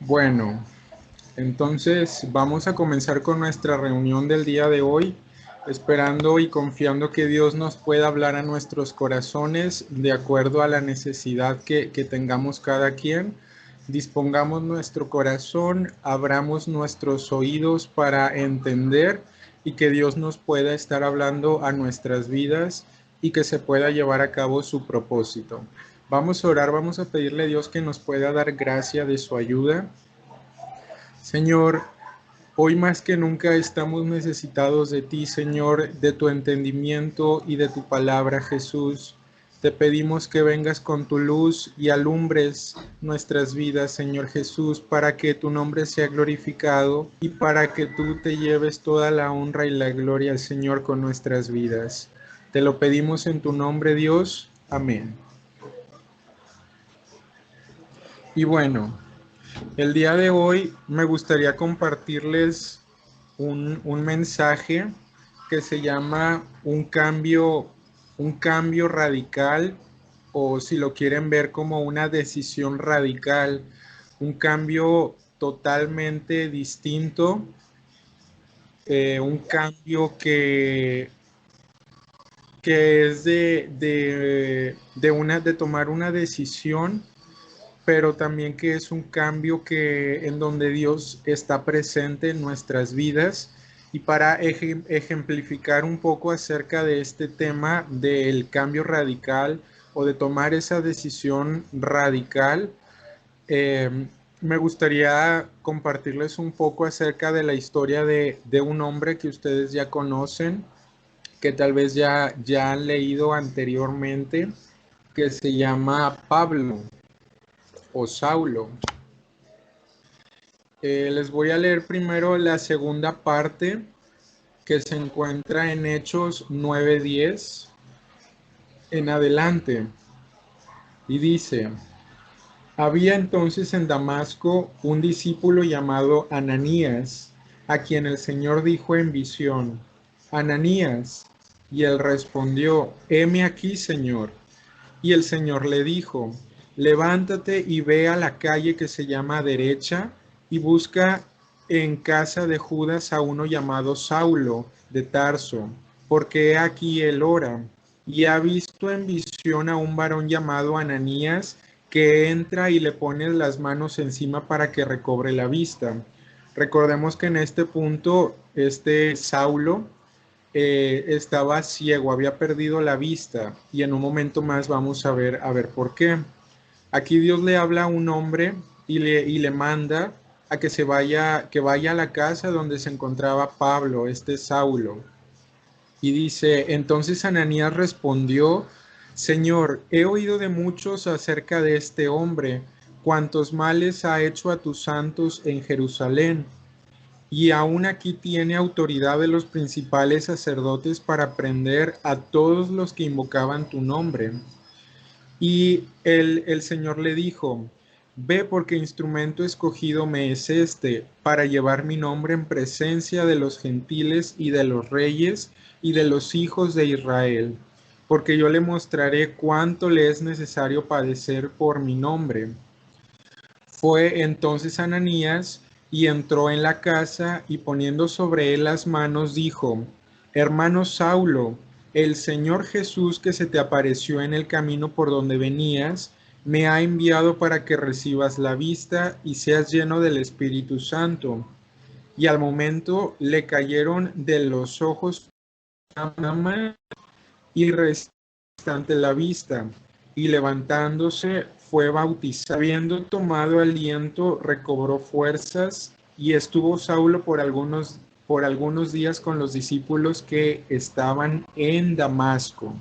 Bueno, entonces vamos a comenzar con nuestra reunión del día de hoy, esperando y confiando que Dios nos pueda hablar a nuestros corazones de acuerdo a la necesidad que tengamos cada quien. Dispongamos nuestro corazón, abramos nuestros oídos para entender y que Dios nos pueda estar hablando a nuestras vidas y que se pueda llevar a cabo su propósito. Vamos a orar, vamos a pedirle a Dios que nos pueda dar gracia de su ayuda. Señor, hoy más que nunca estamos necesitados de ti, Señor, de tu entendimiento y de tu palabra, Jesús. Te pedimos que vengas con tu luz y alumbres nuestras vidas, Señor Jesús, para que tu nombre sea glorificado y para que tú te lleves toda la honra y la gloria, Señor, con nuestras vidas. Te lo pedimos en tu nombre, Dios. Amén. Y bueno, el día de hoy me gustaría compartirles un mensaje que se llama un cambio radical, o si lo quieren ver como una decisión radical, un cambio totalmente distinto, un cambio que es de tomar una decisión, pero también que es un cambio en donde Dios está presente en nuestras vidas. Y para ejemplificar un poco acerca de este tema del cambio radical o de tomar esa decisión radical, eh, me gustaría compartirles un poco acerca de la historia de un hombre que ustedes ya conocen, que tal vez ya han leído anteriormente, que se llama Pablo o Saulo. Les voy a leer primero la segunda parte que se encuentra en Hechos 9:10 en adelante. Y dice: había entonces en Damasco un discípulo llamado Ananías, a quien el Señor dijo en visión: Ananías. Y él respondió: heme aquí, Señor. Y el Señor le dijo: levántate y ve a la calle que se llama Derecha y busca en casa de Judas a uno llamado Saulo de Tarso, porque he aquí él ora, y ha visto en visión a un varón llamado Ananías, que entra y le pone las manos encima para que recobre la vista. Recordemos que en este punto, este Saulo estaba ciego, había perdido la vista, y en un momento más vamos a ver por qué. Aquí Dios le habla a un hombre y le manda a que vaya a la casa donde se encontraba Pablo, este Saulo. Y dice: entonces Ananías respondió: Señor, he oído de muchos acerca de este hombre, cuantos males ha hecho a tus santos en Jerusalén, y aún aquí tiene autoridad de los principales sacerdotes para prender a todos los que invocaban tu nombre. Y el Señor le dijo: ve, porque instrumento escogido me es este, para llevar mi nombre en presencia de los gentiles y de los reyes y de los hijos de Israel, porque yo le mostraré cuánto le es necesario padecer por mi nombre. Fue entonces Ananías y entró en la casa, y poniendo sobre él las manos dijo: hermano Saulo, el Señor Jesús, que se te apareció en el camino por donde venías, me ha enviado para que recibas la vista y seas lleno del Espíritu Santo. Y al momento le cayeron de los ojos una mano y restante la vista, y levantándose fue bautizado. Habiendo tomado aliento, recobró fuerzas, y estuvo Saulo por algunos días con los discípulos que estaban en Damasco.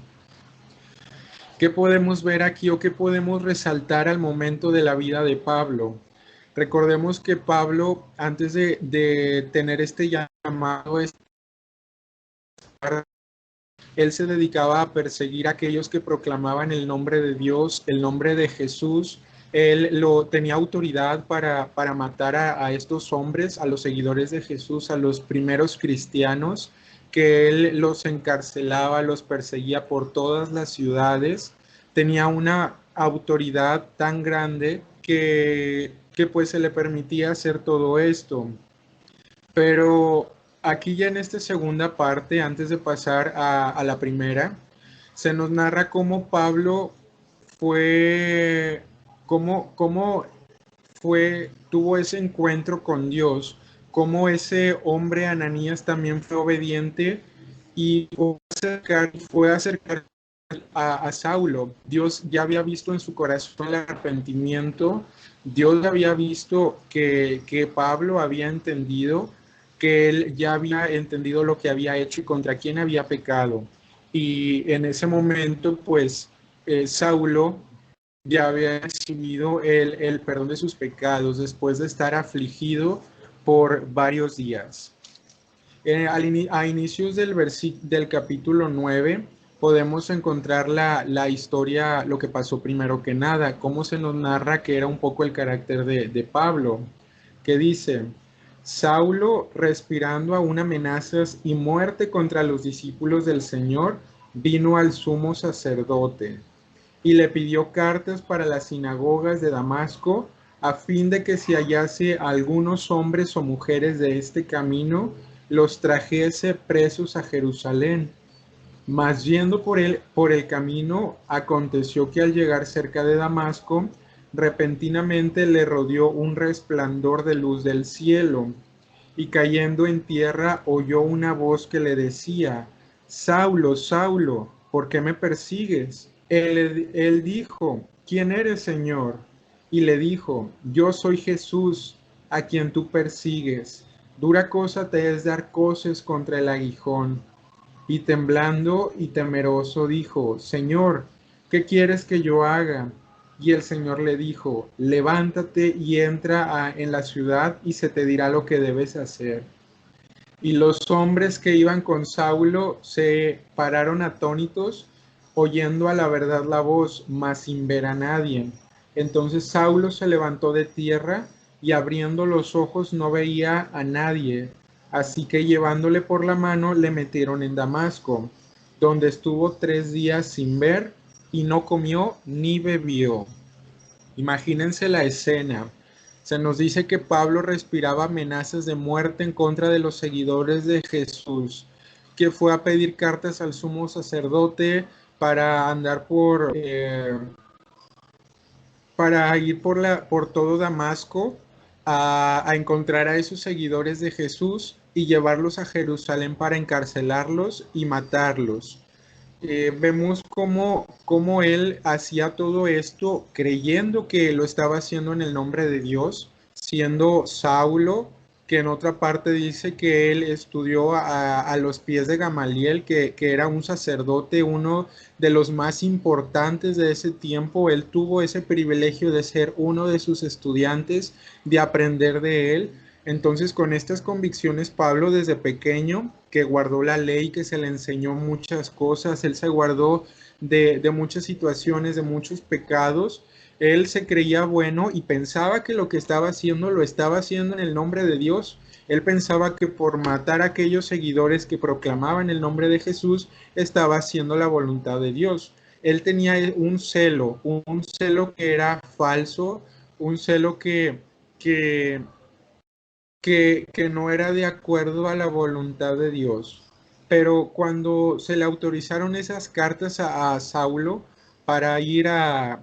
¿Qué podemos ver aquí o qué podemos resaltar al momento de la vida de Pablo? Recordemos que Pablo, antes de tener este llamado, él se dedicaba a perseguir a aquellos que proclamaban el nombre de Dios, el nombre de Jesús. Tenía autoridad para matar a estos hombres, a los seguidores de Jesús, a los primeros cristianos, que él los encarcelaba, los perseguía por todas las ciudades. Tenía una autoridad tan grande que pues se le permitía hacer todo esto. Pero aquí ya en esta segunda parte, antes de pasar a la primera, se nos narra cómo Pablo fue, cómo tuvo ese encuentro con Dios, cómo ese hombre Ananías también fue obediente y fue a acercar a Saulo. Dios ya había visto en su corazón el arrepentimiento, Dios había visto que Pablo había entendido, que él ya había entendido lo que había hecho y contra quién había pecado. Y en ese momento, pues, Saulo ya había recibido el perdón de sus pecados después de estar afligido por varios días. A inicios del capítulo 9 podemos encontrar la historia, lo que pasó primero que nada, cómo se nos narra que era un poco el carácter de Pablo, que dice: Saulo, respirando aún amenazas y muerte contra los discípulos del Señor, vino al sumo sacerdote y le pidió cartas para las sinagogas de Damasco, a fin de que si hallase algunos hombres o mujeres de este camino, los trajese presos a Jerusalén. Mas yendo por el camino, aconteció que al llegar cerca de Damasco, repentinamente le rodeó un resplandor de luz del cielo, y cayendo en tierra oyó una voz que le decía: Saulo, Saulo, ¿por qué me persigues? Él dijo: ¿Quién eres, Señor? Y le dijo: Yo soy Jesús, a quien tú persigues. Dura cosa te es dar coces contra el aguijón. Y temblando y temeroso dijo: Señor, ¿qué quieres que yo haga? Y el Señor le dijo: Levántate y entra en la ciudad y se te dirá lo que debes hacer. Y los hombres que iban con Saulo se pararon atónitos, oyendo a la verdad la voz, mas sin ver a nadie. Entonces Saulo se levantó de tierra y abriendo los ojos no veía a nadie. Así que llevándole por la mano le metieron en Damasco, donde estuvo 3 días sin ver y no comió ni bebió. Imagínense la escena. Se nos dice que Pablo respiraba amenazas de muerte en contra de los seguidores de Jesús, que fue a pedir cartas al sumo sacerdote para andar para ir por todo Damasco a encontrar a esos seguidores de Jesús y llevarlos a Jerusalén para encarcelarlos y matarlos. Vemos cómo él hacía todo esto creyendo que lo estaba haciendo en el nombre de Dios, siendo Saulo, que en otra parte dice que él estudió a los pies de Gamaliel, que era un sacerdote, uno de los más importantes de ese tiempo. Él tuvo ese privilegio de ser uno de sus estudiantes, de aprender de él. Entonces, con estas convicciones, Pablo desde pequeño, que guardó la ley, que se le enseñó muchas cosas, él se guardó de muchas situaciones, de muchos pecados. Él se creía bueno y pensaba que lo que estaba haciendo lo estaba haciendo en el nombre de Dios. Él pensaba que por matar a aquellos seguidores que proclamaban el nombre de Jesús, estaba haciendo la voluntad de Dios. Él tenía un celo que era falso, un celo que no era de acuerdo a la voluntad de Dios. Pero cuando se le autorizaron esas cartas a Saulo para ir a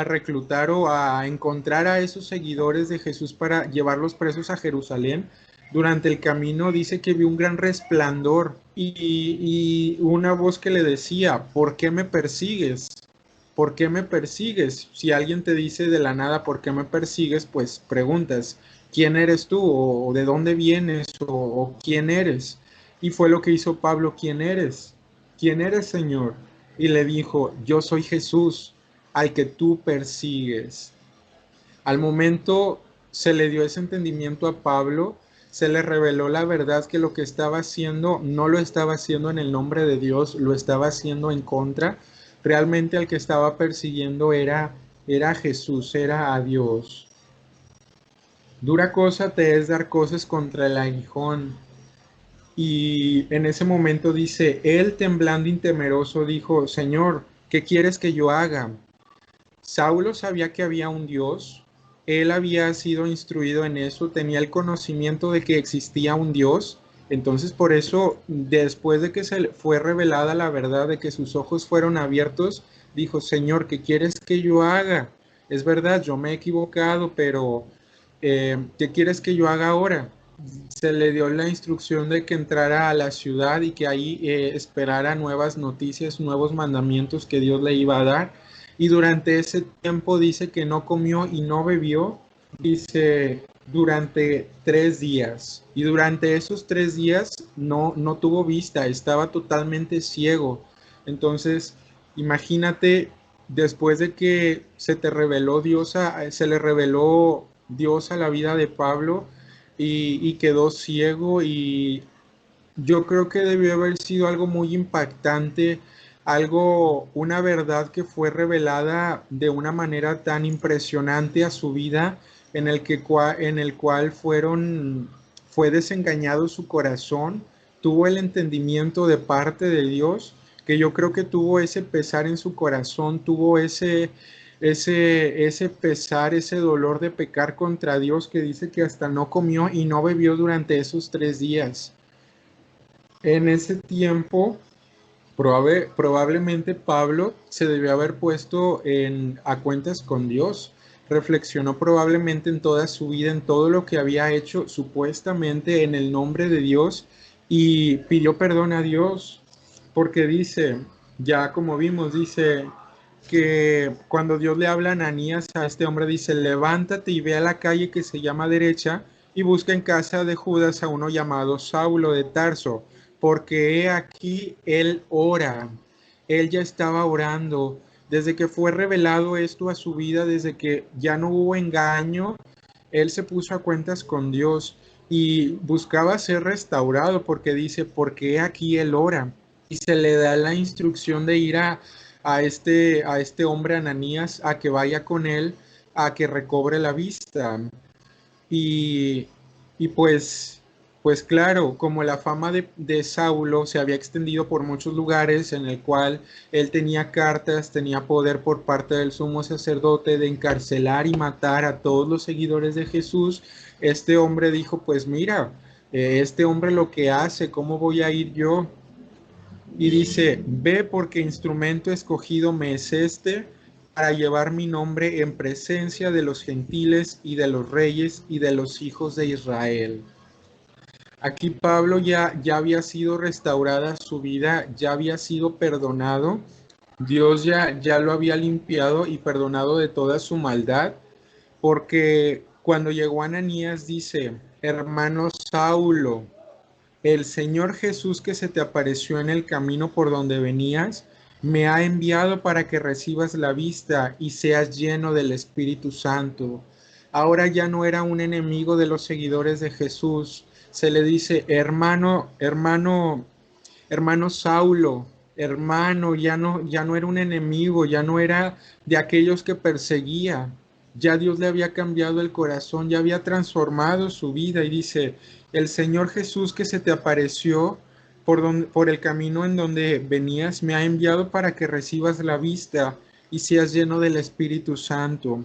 reclutar o a encontrar a esos seguidores de Jesús para llevarlos presos a Jerusalén, durante el camino dice que vio un gran resplandor y una voz que le decía: ¿por qué me persigues? ¿Por qué me persigues? Si alguien te dice de la nada ¿por qué me persigues? Pues preguntas: ¿quién eres tú? ¿O de dónde vienes? ¿O quién eres? Y fue lo que hizo Pablo: ¿quién eres? ¿Quién eres, Señor? Y le dijo: yo soy Jesús, al que tú persigues. Al momento se le dio ese entendimiento a Pablo, se le reveló la verdad que lo que estaba haciendo no lo estaba haciendo en el nombre de Dios, lo estaba haciendo en contra. Realmente al que estaba persiguiendo era Jesús, era a Dios. Dura cosa te es dar cosas contra el aguijón. Y en ese momento dice, él temblando y temeroso dijo: Señor, ¿qué quieres que yo haga? Saulo sabía que había un Dios, él había sido instruido en eso, tenía el conocimiento de que existía un Dios. Entonces por eso, después de que se le fue revelada la verdad, de que sus ojos fueron abiertos, dijo: Señor, ¿qué quieres que yo haga? Es verdad, yo me he equivocado, pero ¿qué quieres que yo haga ahora? Se le dio la instrucción de que entrara a la ciudad y que ahí esperara nuevas noticias, nuevos mandamientos que Dios le iba a dar. Y durante ese tiempo dice que no comió y no bebió, dice, durante 3 días. Y durante esos 3 días no tuvo vista, estaba totalmente ciego. Entonces, imagínate, después de que se te reveló Dios, se le reveló Dios a la vida de Pablo, y quedó ciego, y yo creo que debió haber sido algo muy impactante, algo, una verdad que fue revelada de una manera tan impresionante a su vida, en el cual fue desengañado su corazón, tuvo el entendimiento de parte de Dios, que yo creo que tuvo ese pesar en su corazón, tuvo ese pesar, ese dolor de pecar contra Dios, que dice que hasta no comió y no bebió durante esos 3 días. En ese tiempo, probablemente Pablo se debió haber puesto a cuentas con Dios. Reflexionó probablemente en toda su vida, en todo lo que había hecho supuestamente en el nombre de Dios, y pidió perdón a Dios, porque dice, ya como vimos, dice que cuando Dios le habla a Ananías, a este hombre, dice: levántate y ve a la calle que se llama Derecha y busca en casa de Judas a uno llamado Saulo de Tarso, porque he aquí él ora. Él ya estaba orando desde que fue revelado esto a su vida, desde que ya no hubo engaño. Él se puso a cuentas con Dios y buscaba ser restaurado, porque dice: porque he aquí él ora. Y se le da la instrucción de ir a este hombre Ananías, a que vaya con él, a que recobre la vista. Y, y pues claro, como la fama de Saulo se había extendido por muchos lugares, en el cual él tenía cartas, tenía poder por parte del sumo sacerdote de encarcelar y matar a todos los seguidores de Jesús, este hombre dijo: pues mira, este hombre lo que hace, ¿cómo voy a ir yo? Y dice: ve, porque instrumento escogido me es este para llevar mi nombre en presencia de los gentiles y de los reyes y de los hijos de Israel. Aquí Pablo ya había sido restaurada su vida, ya había sido perdonado. Dios ya lo había limpiado y perdonado de toda su maldad, porque cuando llegó Ananías dice: hermano Saulo, el Señor Jesús, que se te apareció en el camino por donde venías, me ha enviado para que recibas la vista y seas lleno del Espíritu Santo. Ahora ya no era un enemigo de los seguidores de Jesús. Se le dice: hermano Saulo, hermano, ya no era un enemigo, ya no era de aquellos que perseguía. Ya Dios le había cambiado el corazón, ya había transformado su vida, y dice: el Señor Jesús, que se te apareció por el camino en donde venías, me ha enviado para que recibas la vista y seas lleno del Espíritu Santo.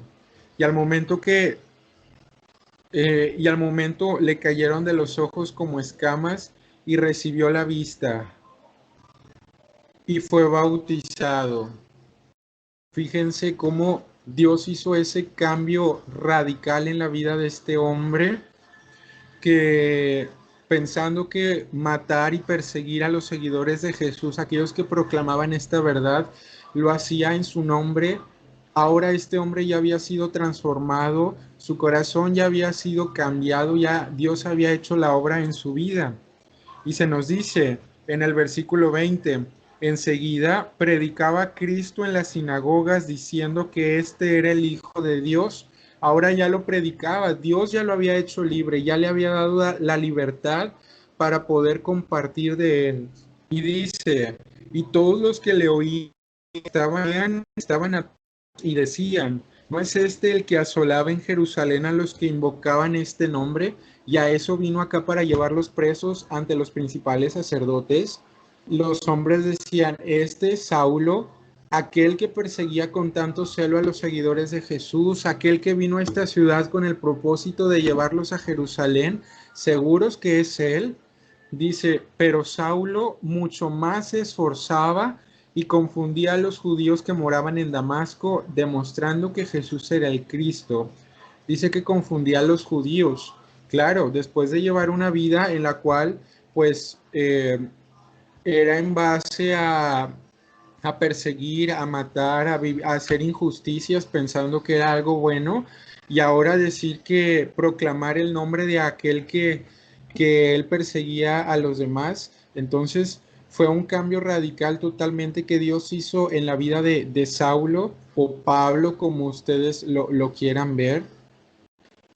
Y al momento le cayeron de los ojos como escamas y recibió la vista y fue bautizado. Fíjense cómo Dios hizo ese cambio radical en la vida de este hombre, que pensando que matar y perseguir a los seguidores de Jesús, aquellos que proclamaban esta verdad, lo hacía en su nombre. Ahora este hombre ya había sido transformado, su corazón ya había sido cambiado, ya Dios había hecho la obra en su vida. Y se nos dice en el versículo 20: enseguida predicaba Cristo en las sinagogas diciendo que este era el Hijo de Dios. Ahora ya lo predicaba, Dios ya lo había hecho libre, ya le había dado la libertad para poder compartir de él. Y dice: y todos los que le oían estaban y decían: ¿no es este el que asolaba en Jerusalén a los que invocaban este nombre? Y a eso vino acá, para llevarlos presos ante los principales sacerdotes. Los hombres decían: este Saulo aquel que perseguía con tanto celo a los seguidores de Jesús, aquel que vino a esta ciudad con el propósito de llevarlos a Jerusalén, seguros que es él. Dice, pero Saulo mucho más se esforzaba y confundía a los judíos que moraban en Damasco, demostrando que Jesús era el Cristo. Dice que confundía a los judíos. Claro, después de llevar una vida en la cual, pues, era en base a perseguir, a matar, a hacer injusticias pensando que era algo bueno, y ahora decir que proclamar el nombre de aquel que él perseguía a los demás. Entonces fue un cambio radical totalmente que Dios hizo en la vida de Saulo o Pablo, como ustedes lo quieran ver.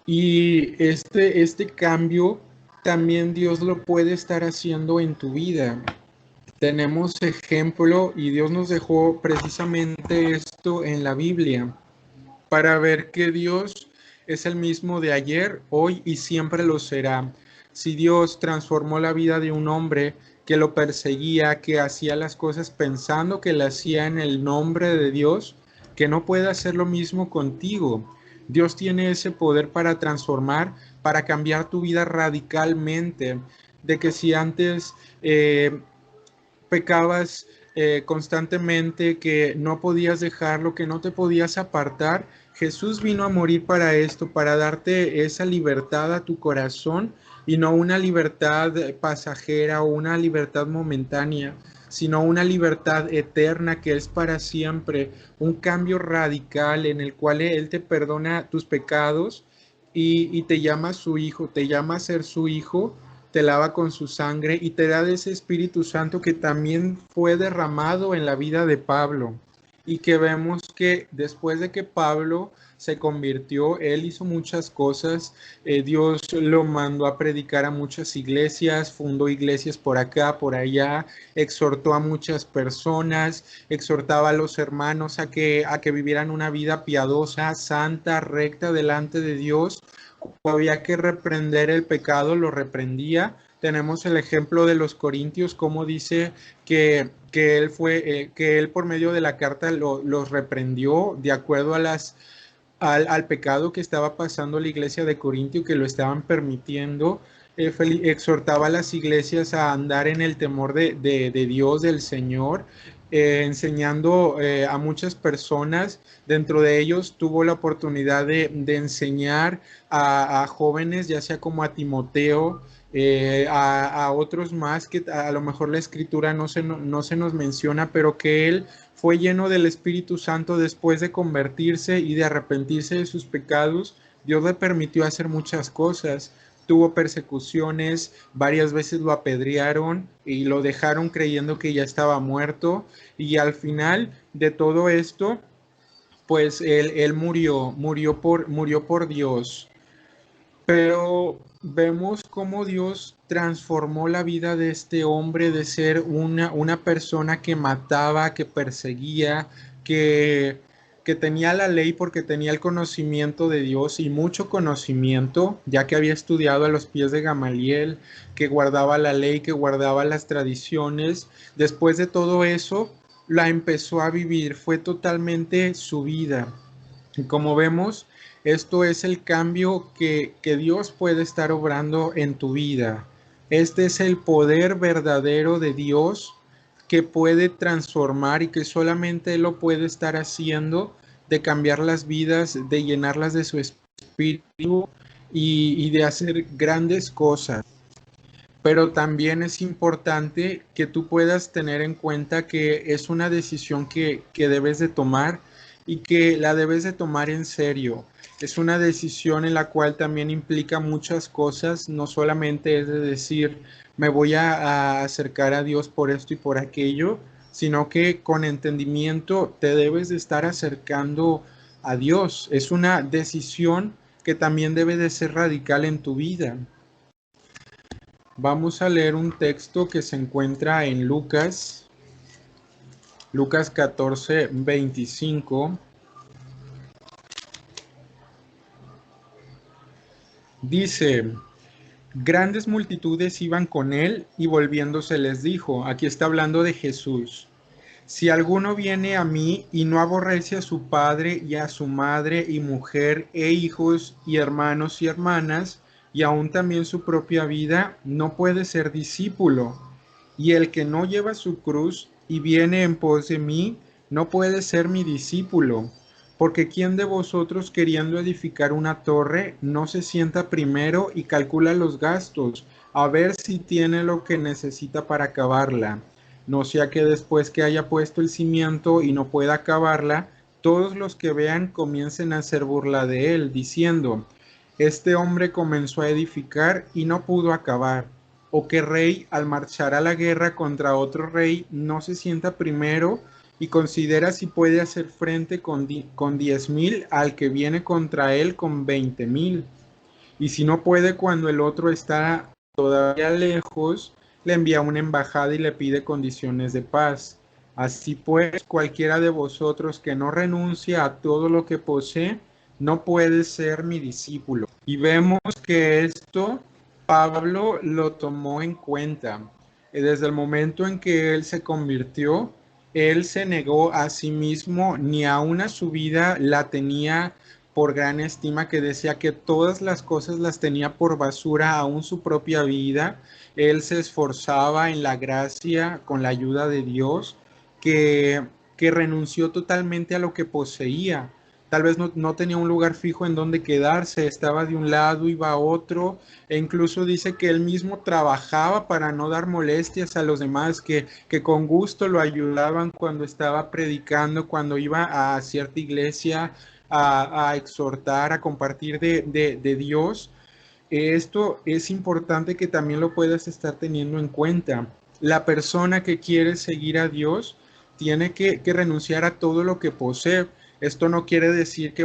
Y este cambio también Dios lo puede estar haciendo en tu vida. Tenemos ejemplo y Dios nos dejó precisamente esto en la Biblia para ver que Dios es el mismo de ayer, hoy y siempre lo será. Si Dios transformó la vida de un hombre que lo perseguía, que hacía las cosas pensando que le hacía en el nombre de Dios, que no puede hacer lo mismo contigo. Dios tiene ese poder para transformar, para cambiar tu vida radicalmente. De que si antes pecabas constantemente, que no podías dejarlo, que no te podías apartar, Jesús vino a morir para esto, para darte esa libertad a tu corazón y no una libertad pasajera o una libertad momentánea, sino una libertad eterna que es para siempre, un cambio radical en el cual Él te perdona tus pecados y te llama su hijo, te llama a ser su hijo, te lava con su sangre y te da de ese Espíritu Santo que también fue derramado en la vida de Pablo. Y que vemos que después de que Pablo se convirtió, él hizo muchas cosas. Dios lo mandó a predicar a muchas iglesias, fundó iglesias por acá, por allá, exhortó a muchas personas, exhortaba a los hermanos a que vivieran una vida piadosa, santa, recta delante de Dios. Había que reprender el pecado, lo reprendía. Tenemos el ejemplo de los Corintios, como dice que él por medio de la carta los reprendió de acuerdo a al pecado que estaba pasando la iglesia de Corintio, que lo estaban permitiendo. Exhortaba a las iglesias a andar en el temor de Dios, del Señor, enseñando a muchas personas. Dentro de ellos tuvo la oportunidad de enseñar a jóvenes, ya sea como a Timoteo, a otros más que a lo mejor la escritura no se nos menciona, pero que él fue lleno del Espíritu Santo después de convertirse y de arrepentirse de sus pecados. Dios le permitió hacer muchas cosas. Tuvo persecuciones, varias veces lo apedrearon y lo dejaron creyendo que ya estaba muerto. Y al final de todo esto, pues él murió por Dios. Pero vemos cómo Dios transformó la vida de este hombre de ser una persona que mataba, que perseguía, que, que tenía la ley porque tenía el conocimiento de Dios y mucho conocimiento, ya que había estudiado a los pies de Gamaliel, que guardaba la ley, que guardaba las tradiciones. Después de todo eso, la empezó a vivir, fue totalmente su vida. Y como vemos, esto es el cambio que Dios puede estar obrando en tu vida. Este es el poder verdadero de Dios que puede transformar y que solamente Él lo puede estar haciendo, de cambiar las vidas, de llenarlas de su espíritu y de hacer grandes cosas. Pero también es importante que tú puedas tener en cuenta que es una decisión que debes de tomar y que la debes de tomar en serio. Es una decisión en la cual también implica muchas cosas, no solamente es de decir, me voy a acercar a Dios por esto y por aquello, sino que con entendimiento te debes de estar acercando a Dios. Es una decisión que también debe de ser radical en tu vida. Vamos a leer un texto que se encuentra en Lucas 14:25. Dice, grandes multitudes iban con él y volviéndose les dijo, aquí está hablando de Jesús, Si alguno viene a mí y no aborrece a su padre y a su madre y mujer e hijos y hermanos y hermanas, y aún también su propia vida, no puede ser discípulo. Y el que no lleva su cruz y viene en pos de mí, no puede ser mi discípulo. Porque ¿quién de vosotros queriendo edificar una torre no se sienta primero y calcula los gastos, a ver si tiene lo que necesita para acabarla? No sea que después que haya puesto el cimiento y no pueda acabarla, todos los que vean comiencen a hacer burla de él, diciendo, este hombre comenzó a edificar y no pudo acabar. O que rey, al marchar a la guerra contra otro rey, no se sienta primero y considera si puede hacer frente con 10,000 al que viene contra él con 20,000. Y si no puede cuando el otro está todavía lejos, le envía una embajada y le pide condiciones de paz. Así pues, cualquiera de vosotros que no renuncia a todo lo que posee, no puede ser mi discípulo. Y vemos que esto Pablo lo tomó en cuenta. Desde el momento en que él se convirtió, él se negó a sí mismo, ni aun a su vida la tenía por gran estima, que decía que todas las cosas las tenía por basura, aún su propia vida. Él se esforzaba en la gracia con la ayuda de Dios, que, que renunció totalmente a lo que poseía. Tal vez no tenía un lugar fijo en donde quedarse, estaba de un lado, iba a otro, e incluso dice que él mismo trabajaba para no dar molestias a los demás, que con gusto lo ayudaban cuando estaba predicando, cuando iba a cierta iglesia a exhortar, a compartir de Dios. Esto es importante que también lo puedas estar teniendo en cuenta. La persona que quiere seguir a Dios tiene que renunciar a todo lo que posee. Esto no quiere decir que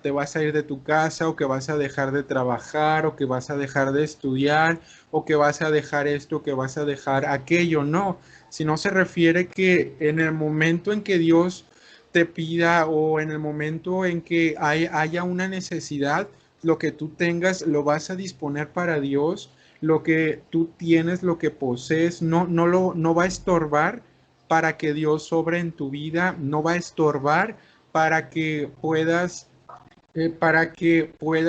te vas a ir de tu casa o que vas a dejar de trabajar o que vas a dejar de estudiar o que vas a dejar esto, que vas a dejar aquello. No, sino se refiere que en el momento en que Dios te pida o en el momento en que haya una necesidad, lo que tú tengas lo vas a disponer para Dios, lo que tú tienes, lo que posees, no va a estorbar para que Dios sobre en tu vida, no va a estorbar para que puedas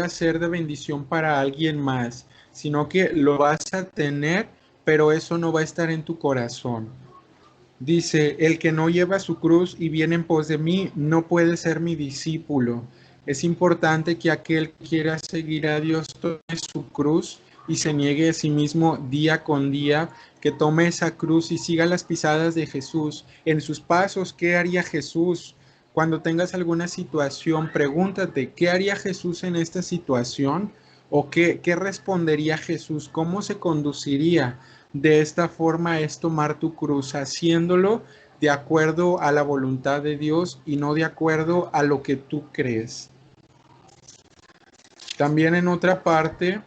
ser de bendición para alguien más, sino que lo vas a tener, pero eso no va a estar en tu corazón. Dice, el que no lleva su cruz y viene en pos de mí, no puede ser mi discípulo. Es importante que aquel que quiera seguir a Dios tome su cruz y se niegue a sí mismo día con día, que tome esa cruz y siga las pisadas de Jesús. En sus pasos, ¿qué haría Jesús? Cuando tengas alguna situación, pregúntate, ¿qué haría Jesús en esta situación? ¿O qué respondería Jesús? ¿Cómo se conduciría? De esta forma es tomar tu cruz, haciéndolo de acuerdo a la voluntad de Dios y no de acuerdo a lo que tú crees. También en otra parte,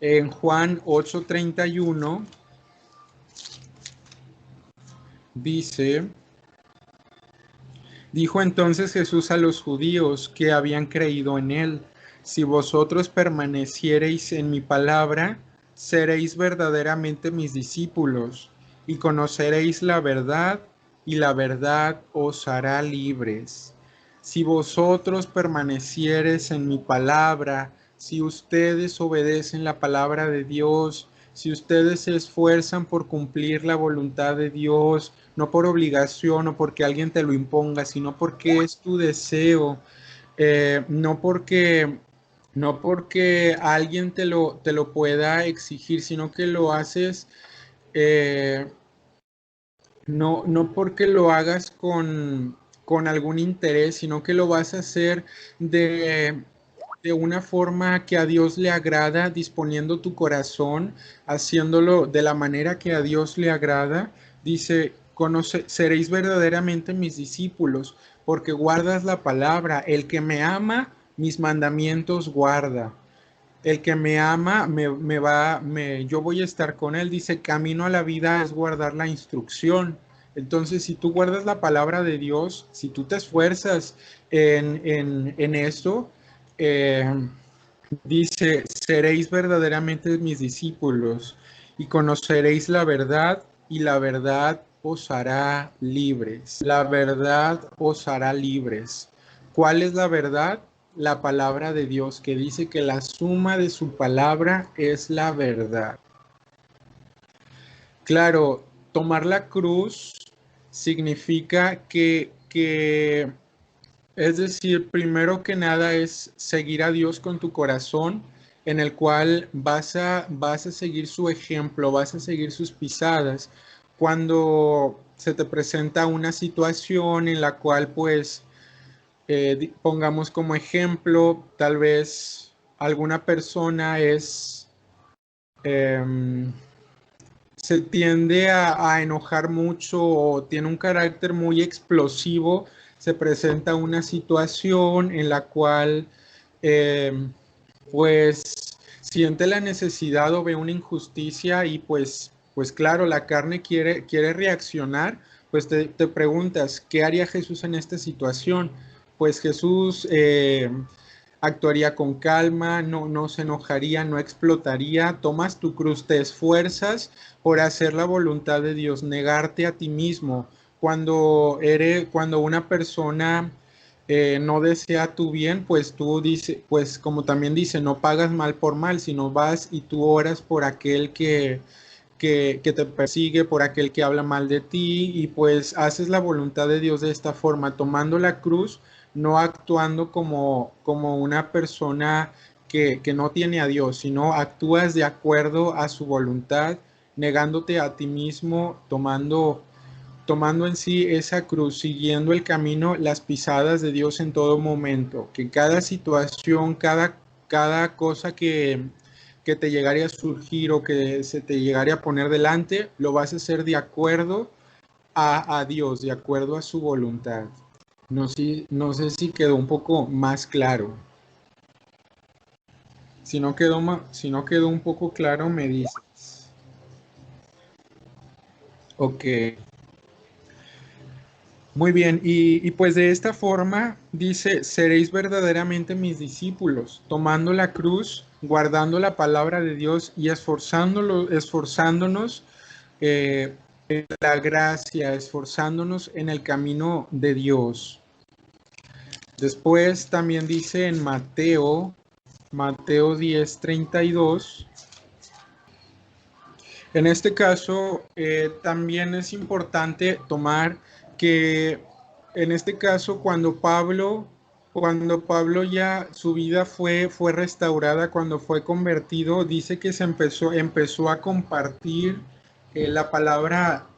en Juan 8:31, dice, dijo entonces Jesús a los judíos que habían creído en él, si vosotros permaneciereis en mi palabra, seréis verdaderamente mis discípulos y conoceréis la verdad y la verdad os hará libres. Si vosotros permaneciereis en mi palabra, si ustedes obedecen la palabra de Dios, si ustedes se esfuerzan por cumplir la voluntad de Dios, no por obligación o porque alguien te lo imponga, sino porque es tu deseo, no porque alguien te lo pueda exigir, sino que lo haces, eh, no porque lo hagas con algún interés, sino que lo vas a hacer de una forma que a Dios le agrada, disponiendo tu corazón, haciéndolo de la manera que a Dios le agrada. Dice, seréis verdaderamente mis discípulos, porque guardas la palabra. El que me ama, mis mandamientos guarda. El que me ama, yo voy a estar con él. Dice, camino a la vida es guardar la instrucción. Entonces, si tú guardas la palabra de Dios, si tú te esfuerzas en eso, eh, dice, seréis verdaderamente mis discípulos y conoceréis la verdad y la verdad os hará libres. La verdad os hará libres. ¿Cuál es la verdad? La palabra de Dios, que dice que la suma de su palabra es la verdad. Claro, tomar la cruz significa es decir, primero que nada es seguir a Dios con tu corazón, en el cual vas a seguir su ejemplo, vas a seguir sus pisadas. Cuando se te presenta una situación en la cual, pues, pongamos como ejemplo, tal vez alguna persona em, se tiende a enojar mucho o tiene un carácter muy explosivo, se presenta una situación en la cual eh, pues siente la necesidad o ve una injusticia y pues claro, la carne quiere reaccionar, pues te preguntas, ¿qué haría Jesús en esta situación? Pues Jesús actuaría con calma, no se enojaría, no explotaría, tomas tu cruz, te esfuerzas por hacer la voluntad de Dios, negarte a ti mismo. Cuando una persona no desea tu bien, pues tú dices, pues como también dice, no pagas mal por mal, sino vas y tú oras por aquel que te persigue, por aquel que habla mal de ti, y pues haces la voluntad de Dios de esta forma, tomando la cruz, no actuando como una persona que no tiene a Dios, sino actúas de acuerdo a su voluntad, negándote a ti mismo, tomando en sí esa cruz, siguiendo el camino, las pisadas de Dios en todo momento, que cada situación, cada cosa que te llegaría a surgir o que se te llegaría a poner delante, lo vas a hacer de acuerdo a Dios, de acuerdo a su voluntad. No sé si quedó un poco más claro. Si no quedó un poco claro, me dices. Ok. Muy bien, pues de esta forma dice, seréis verdaderamente mis discípulos, tomando la cruz, guardando la palabra de Dios y esforzándonos en la gracia, esforzándonos en el camino de Dios. Después también dice en Mateo 10:32. En este caso, también es importante tomar que en este caso, cuando Pablo ya su vida fue restaurada, cuando fue convertido, dice que empezó a compartir la palabra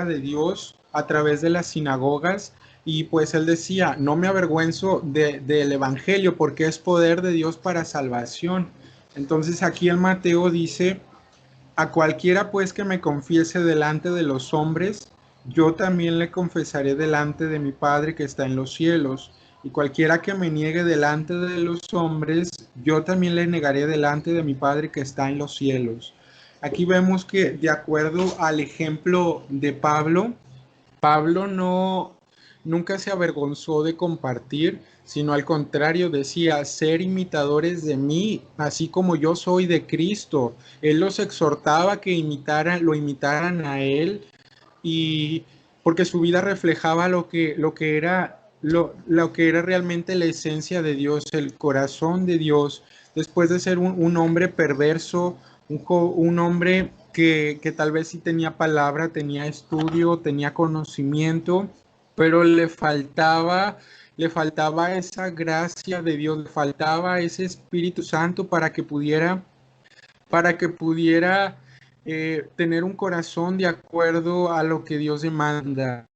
de Dios a través de las sinagogas. Y pues él decía, no me avergüenzo del evangelio porque es poder de Dios para salvación. Entonces aquí en Mateo dice, a cualquiera pues que me confiese delante de los hombres, yo también le confesaré delante de mi Padre que está en los cielos. Y cualquiera que me niegue delante de los hombres, yo también le negaré delante de mi Padre que está en los cielos. Aquí vemos que de acuerdo al ejemplo de Pablo, Pablo nunca se avergonzó de compartir, sino al contrario decía, ser imitadores de mí, así como yo soy de Cristo. Él los exhortaba que lo imitaran a él, y porque su vida reflejaba lo que era realmente la esencia de Dios, el corazón de Dios, después de ser un hombre perverso, un hombre que tal vez sí tenía palabra, tenía estudio, tenía conocimiento, pero le faltaba esa gracia de Dios, le faltaba ese Espíritu Santo para que pudiera tener un corazón de acuerdo a lo que Dios demanda.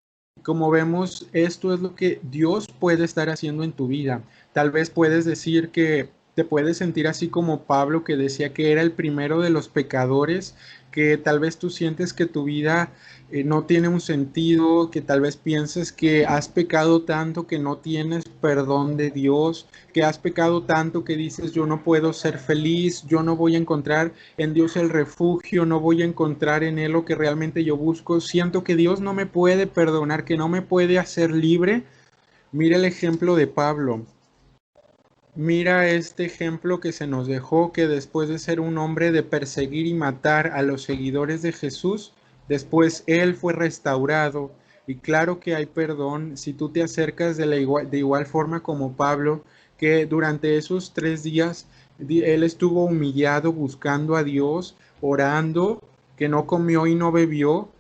Como vemos, esto es lo que Dios puede estar haciendo en tu vida. Tal vez puedes decir que te puedes sentir así como Pablo, que decía que era el primero de los pecadores, que tal vez tú sientes que tu vida no tiene un sentido, que tal vez pienses que has pecado tanto que no tienes perdón de Dios, que has pecado tanto que dices yo no puedo ser feliz, yo no voy a encontrar en Dios el refugio, no voy a encontrar en Él lo que realmente yo busco, siento que Dios no me puede perdonar, que no me puede hacer libre. Mira el ejemplo de Pablo. Mira este ejemplo que se nos dejó, que después de ser un hombre de perseguir y matar a los seguidores de Jesús, Después él fue restaurado. Y claro que hay perdón si tú te acercas de igual forma como Pablo, que durante esos 3 días él estuvo humillado buscando a Dios, orando, que no comió y no bebió.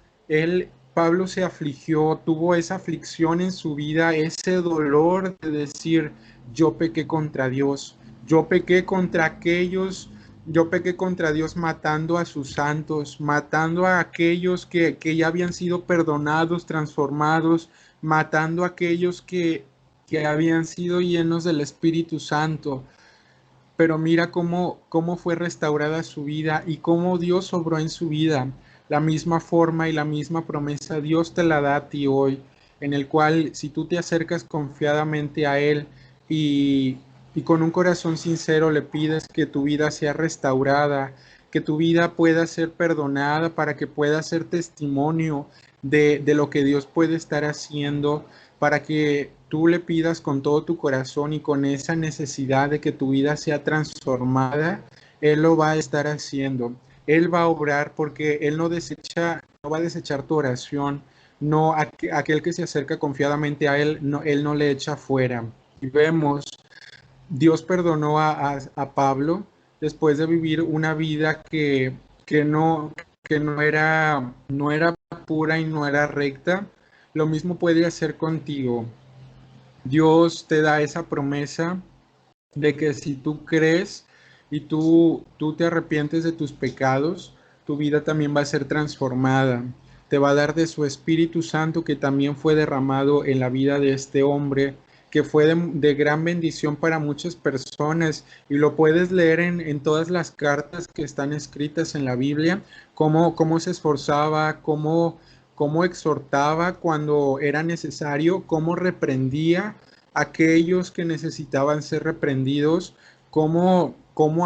Pablo se afligió, tuvo esa aflicción en su vida, ese dolor de decir, yo pequé contra Dios, yo pequé contra aquellos, yo pequé contra Dios matando a sus santos, matando a aquellos que ya habían sido perdonados, transformados, matando a aquellos que habían sido llenos del Espíritu Santo. Pero mira cómo fue restaurada su vida y cómo Dios obró en su vida. La misma forma y la misma promesa Dios te la da a ti hoy, en el cual si tú te acercas confiadamente a Él y, y con un corazón sincero le pides que tu vida sea restaurada, que tu vida pueda ser perdonada para que pueda ser testimonio de lo que Dios puede estar haciendo, para que tú le pidas con todo tu corazón y con esa necesidad de que tu vida sea transformada, Él lo va a estar haciendo. Él va a obrar porque Él no va a desechar tu oración. No, aquel que se acerca confiadamente a Él no le echa fuera. Y vemos, Dios perdonó a Pablo después de vivir una vida que no, no era pura y no era recta. Lo mismo puede hacer contigo. Dios te da esa promesa de que si tú crees y tú te arrepientes de tus pecados, tu vida también va a ser transformada. Te va a dar de su Espíritu Santo que también fue derramado en la vida de este hombre, que fue de gran bendición para muchas personas. Y lo puedes leer en todas las cartas que están escritas en la Biblia, cómo se esforzaba, cómo exhortaba cuando era necesario, cómo reprendía aquellos que necesitaban ser reprendidos, cómo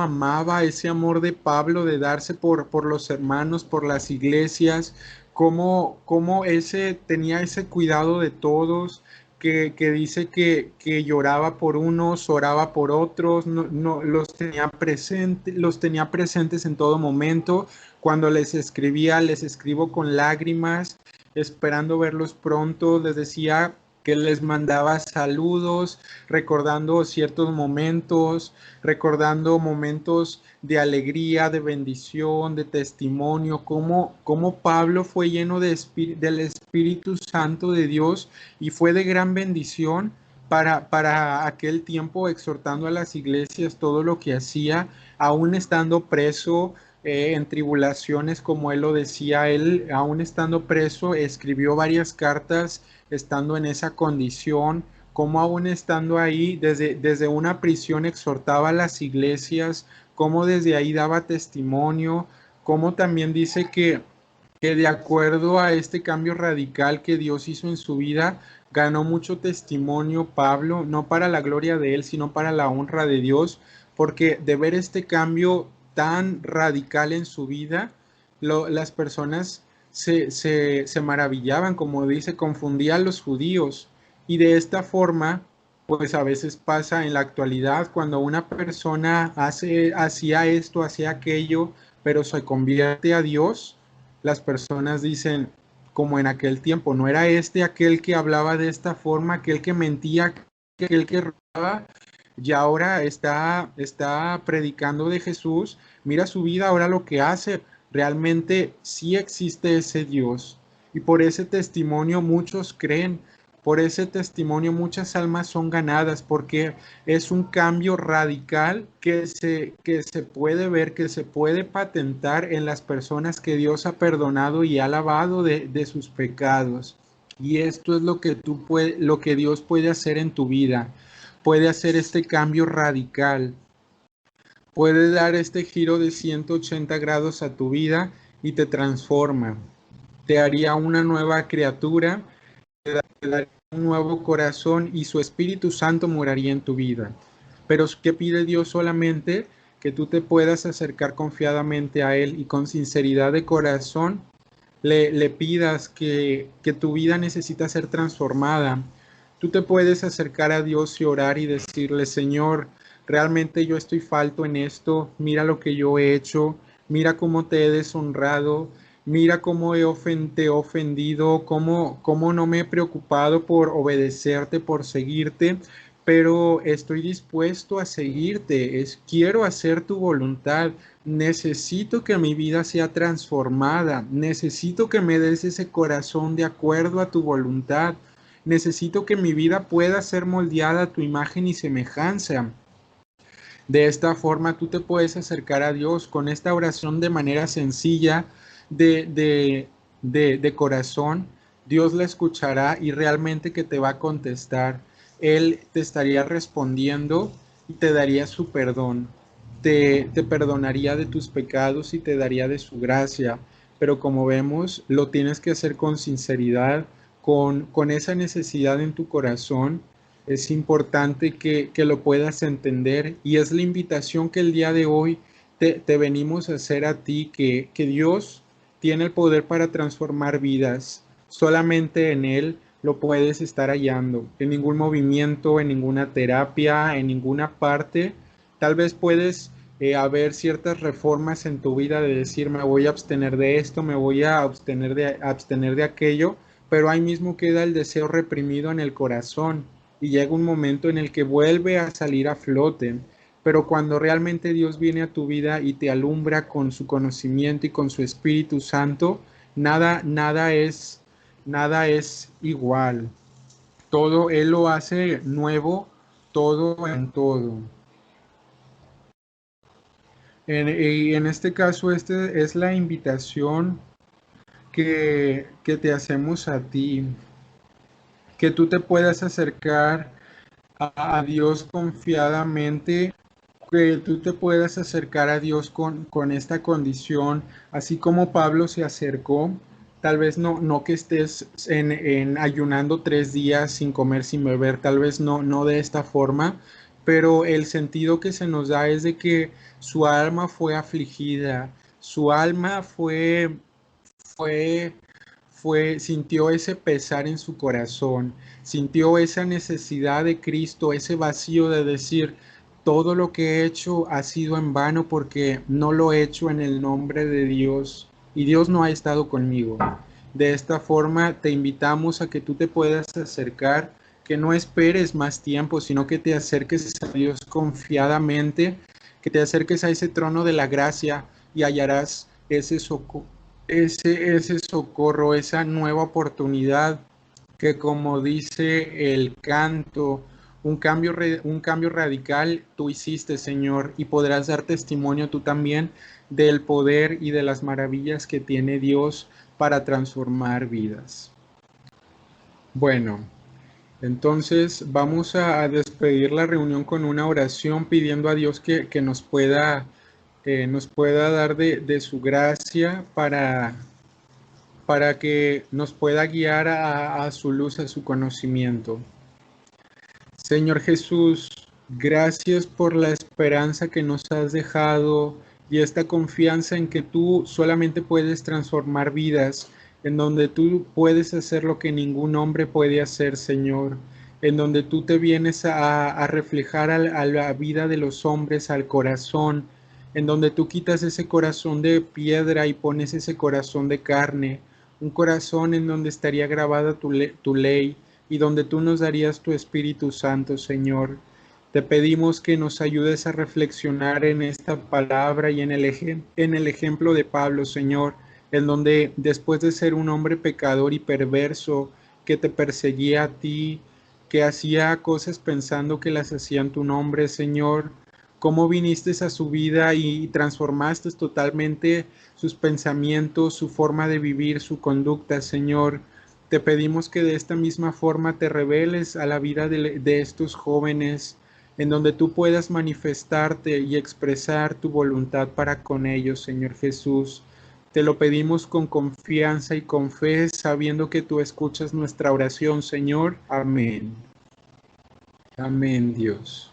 amaba ese amor de Pablo de darse por los hermanos, por las iglesias, cómo ese tenía ese cuidado de todos, que dice que lloraba por unos, oraba por otros, no, los tenía presentes en todo momento. Cuando les escribía, les escribo con lágrimas, esperando verlos pronto, les decía que les mandaba saludos, recordando ciertos momentos, recordando momentos de alegría, de bendición, de testimonio, cómo Pablo fue lleno del Espíritu Santo de Dios y fue de gran bendición para aquel tiempo, exhortando a las iglesias todo lo que hacía, aún estando preso, en tribulaciones, como él lo decía. Él, aún estando preso, escribió varias cartas estando en esa condición, como aún estando ahí, desde una prisión exhortaba a las iglesias, como desde ahí daba testimonio, como también dice que de acuerdo a este cambio radical que Dios hizo en su vida, ganó mucho testimonio Pablo, no para la gloria de él, sino para la honra de Dios, porque de ver este cambio tan radical en su vida, las personas se maravillaban, como dice, confundían a los judíos. Y de esta forma, pues a veces pasa en la actualidad, cuando una persona hacía esto, hacía aquello, pero se convierte a Dios, las personas dicen, como en aquel tiempo, no era este aquel que hablaba de esta forma, aquel que mentía, aquel que robaba, y ahora está predicando de Jesús. Mira su vida, ahora lo que hace. Realmente sí existe ese Dios. Y por ese testimonio muchos creen. Por ese testimonio muchas almas son ganadas, porque es un cambio radical que se puede ver, que se puede patentar en las personas que Dios ha perdonado y ha lavado de sus pecados. Y esto es lo que Dios puede hacer en tu vida. Puede hacer este cambio radical, puede dar este giro de 180 grados a tu vida y te transforma. Te haría una nueva criatura, te daría un nuevo corazón y su Espíritu Santo moraría en tu vida. Pero ¿qué pide Dios? Solamente que tú te puedas acercar confiadamente a Él y con sinceridad de corazón le pidas que tu vida necesita ser transformada. Tú te puedes acercar a Dios y orar y decirle, Señor, realmente yo estoy falto en esto, mira lo que yo he hecho, mira cómo te he deshonrado, Mira cómo te he ofendido, cómo no me he preocupado por obedecerte, por seguirte, pero estoy dispuesto a seguirte. Quiero hacer tu voluntad. Necesito que mi vida sea transformada. Necesito que me des ese corazón de acuerdo a tu voluntad. Necesito que mi vida pueda ser moldeada a tu imagen y semejanza. De esta forma tú te puedes acercar a Dios con esta oración de manera sencilla, de, de, de corazón. Dios la escuchará y realmente que te va a contestar. Él te estaría respondiendo y te daría su perdón. Te perdonaría de tus pecados y te daría de su gracia. Pero como vemos, lo tienes que hacer con sinceridad, con esa necesidad en tu corazón. Es importante que lo puedas entender y es la invitación que el día de hoy te venimos a hacer a ti, que Dios tiene el poder para transformar vidas. Solamente en Él lo puedes estar hallando. En ningún movimiento, en ninguna terapia, en ninguna parte. Tal vez puedes haber ciertas reformas en tu vida de decir, me voy a abstener de esto, me voy a abstener de aquello, pero ahí mismo queda el deseo reprimido en el corazón y llega un momento en el que vuelve a salir a flote. Pero cuando realmente Dios viene a tu vida y te alumbra con su conocimiento y con su Espíritu Santo, nada es igual. Todo Él lo hace nuevo, todo en todo. Y en este caso, este es la invitación que te hacemos a ti, que tú te puedas acercar a Dios confiadamente, que tú te puedas acercar a Dios con esta condición, así como Pablo se acercó. Tal vez no que estés en ayunando 3 días sin comer, sin beber, tal vez no de esta forma, pero el sentido que se nos da es de que su alma fue afligida, su alma fue sintió ese pesar en su corazón, sintió esa necesidad de Cristo, ese vacío de decir, todo lo que he hecho ha sido en vano porque no lo he hecho en el nombre de Dios y Dios no ha estado conmigo. De esta forma te invitamos a que tú te puedas acercar, que no esperes más tiempo, sino que te acerques a Dios confiadamente, que te acerques a ese trono de la gracia y hallarás ese socorro, esa nueva oportunidad que como dice el canto, un cambio radical tú hiciste, Señor, y podrás dar testimonio tú también del poder y de las maravillas que tiene Dios para transformar vidas. Bueno, entonces vamos a despedir la reunión con una oración pidiendo a Dios que nos pueda dar de su gracia para que nos pueda guiar a su luz, a su conocimiento. Señor Jesús, gracias por la esperanza que nos has dejado y esta confianza en que tú solamente puedes transformar vidas, en donde tú puedes hacer lo que ningún hombre puede hacer, Señor, en donde tú te vienes a reflejar a la vida de los hombres, al corazón, en donde tú quitas ese corazón de piedra y pones ese corazón de carne, un corazón en donde estaría grabada tu ley y donde tú nos darías tu Espíritu Santo, Señor. Te pedimos que nos ayudes a reflexionar en esta palabra y en el ejemplo de Pablo, Señor, en donde después de ser un hombre pecador y perverso, que te perseguía a ti, que hacía cosas pensando que las hacía en tu nombre, Señor, cómo viniste a su vida y transformaste totalmente sus pensamientos, su forma de vivir, su conducta, Señor. Te pedimos que de esta misma forma te reveles a la vida de estos jóvenes, en donde tú puedas manifestarte y expresar tu voluntad para con ellos, Señor Jesús. Te lo pedimos con confianza y con fe, sabiendo que tú escuchas nuestra oración, Señor. Amén. Amén, Dios.